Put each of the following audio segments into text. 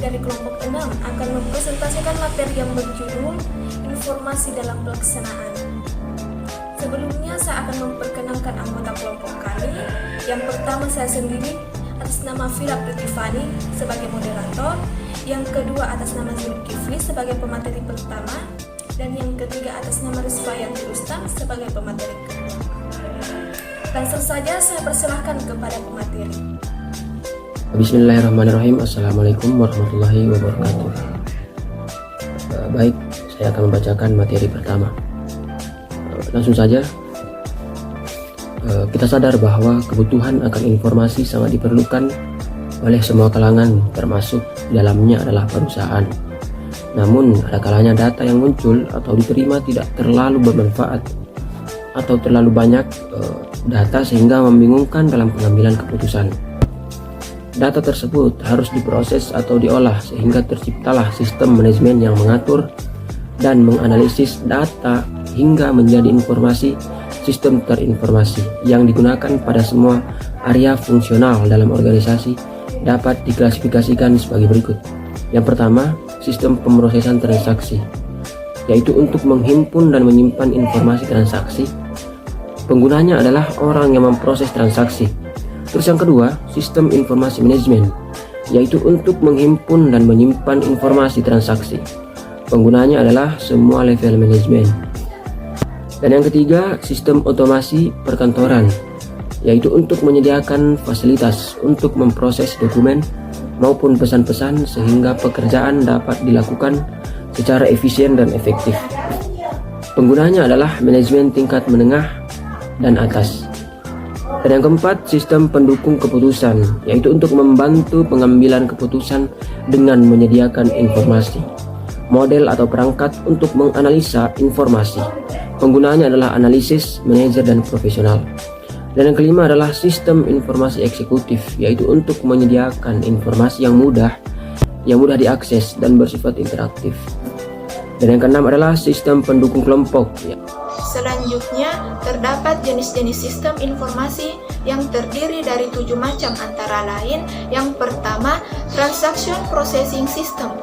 dari kelompok 6 akan mempresentasikan materi yang berjudul Informasi dalam Pelaksanaan. Sebelumnya saya akan memperkenalkan anggota kelompok kami. Yang pertama saya sendiri atas nama Fira Pritifani sebagai moderator, yang kedua atas nama Zulkifli sebagai pemateri pertama, dan yang ketiga atas nama Rizfayanti Rustam sebagai pemateri kedua. Langsung saja saya persilahkan kepada pemateri. Bismillahirrahmanirrahim. Assalamualaikum warahmatullahi wabarakatuh. Baik, saya akan membacakan materi pertama. Langsung saja, kita sadar bahwa kebutuhan akan informasi sangat diperlukan oleh semua kalangan, termasuk di dalamnya adalah perusahaan. Namun, ada kalanya data yang muncul atau diterima tidak terlalu bermanfaat atau terlalu banyak data sehingga membingungkan dalam pengambilan keputusan. Data tersebut harus diproses atau diolah sehingga terciptalah sistem manajemen yang mengatur dan menganalisis data hingga menjadi informasi sistem terinformasi yang digunakan pada semua area fungsional dalam organisasi dapat diklasifikasikan sebagai berikut. Yang pertama, sistem pemrosesan transaksi, yaitu untuk menghimpun dan menyimpan informasi transaksi. Penggunanya adalah orang yang memproses transaksi. Terus yang kedua, sistem informasi manajemen, yaitu untuk menghimpun dan menyimpan informasi transaksi. Penggunanya adalah semua level manajemen. Dan yang ketiga, sistem otomasi perkantoran, yaitu untuk menyediakan fasilitas untuk memproses dokumen maupun pesan-pesan sehingga pekerjaan dapat dilakukan secara efisien dan efektif. Penggunanya adalah manajemen tingkat menengah dan atas. Dan yang keempat, sistem pendukung keputusan, yaitu untuk membantu pengambilan keputusan dengan menyediakan informasi, model atau perangkat untuk menganalisa informasi. Penggunaannya adalah analisis, manajer, dan profesional. Dan yang kelima adalah sistem informasi eksekutif, yaitu untuk menyediakan informasi yang mudah diakses dan bersifat interaktif. Dan yang keenam adalah sistem pendukung kelompok. Selanjutnya, terdapat jenis-jenis sistem informasi yang terdiri dari 7 macam antara lain. Yang pertama, Transaction Processing System.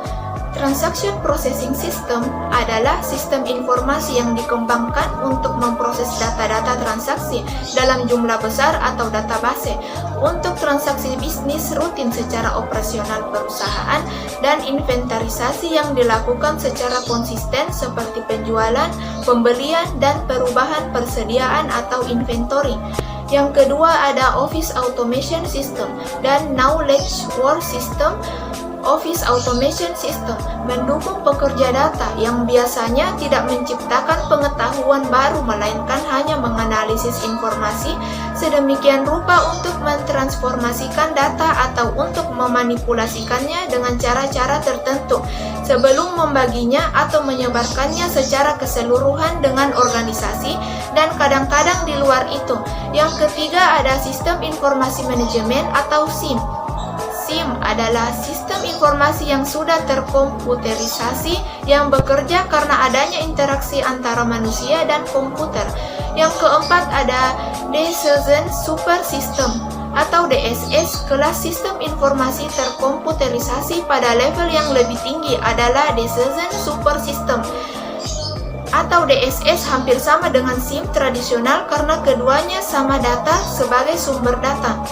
Transaction Processing System adalah sistem informasi yang dikembangkan untuk memproses data-data transaksi dalam jumlah besar atau database untuk transaksi bisnis rutin secara operasional perusahaan dan inventarisasi yang dilakukan secara konsisten seperti penjualan, pembelian, dan perubahan persediaan atau inventory. Yang kedua ada Office Automation System dan Knowledge Work System. Office Automation System mendukung pekerja data yang biasanya tidak menciptakan pengetahuan baru melainkan hanya menganalisis informasi sedemikian rupa untuk mentransformasikan data atau untuk memanipulasikannya dengan cara-cara tertentu sebelum membaginya atau menyebarkannya secara keseluruhan dengan organisasi dan kadang-kadang di luar itu. Yang ketiga ada Sistem Informasi Manajemen atau SIM. SIM adalah sistem informasi yang sudah terkomputerisasi yang bekerja karena adanya interaksi antara manusia dan komputer. Yang keempat ada Decision Super System atau DSS. Kelas sistem informasi terkomputerisasi pada level yang lebih tinggi adalah Decision Super System atau DSS, hampir sama dengan SIM tradisional karena keduanya sama data sebagai sumber data.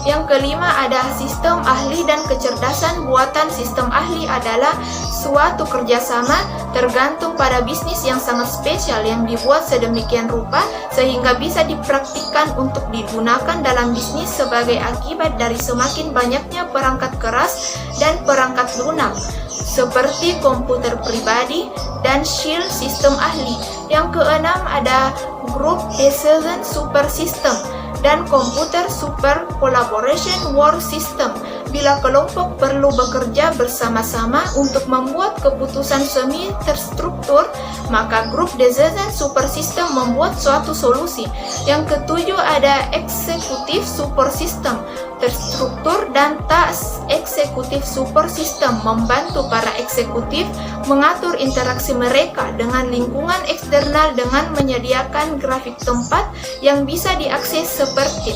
Yang kelima ada sistem ahli dan kecerdasan buatan. Sistem ahli adalah suatu kerjasama tergantung pada bisnis yang sangat spesial yang dibuat sedemikian rupa sehingga bisa dipraktikkan untuk digunakan dalam bisnis sebagai akibat dari semakin banyaknya perangkat keras dan perangkat lunak seperti komputer pribadi dan shield sistem ahli. Yang keenam ada Group Decision Super System dan Computer Super Collaboration Work System. Bila kelompok perlu bekerja bersama-sama untuk membuat keputusan semi terstruktur, maka Group Decision Super System membuat suatu solusi. Yang ketujuh ada Executive Super System. Terstruktur dan task eksekutif super system membantu para eksekutif mengatur interaksi mereka dengan lingkungan eksternal dengan menyediakan grafik tempat yang bisa diakses seperti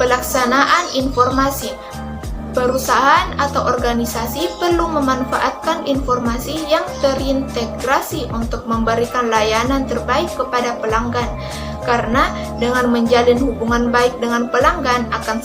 pelaksanaan informasi. Perusahaan atau organisasi perlu memanfaatkan informasi yang terintegrasi untuk memberikan layanan terbaik kepada pelanggan, karena dengan menjalin hubungan baik dengan pelanggan akan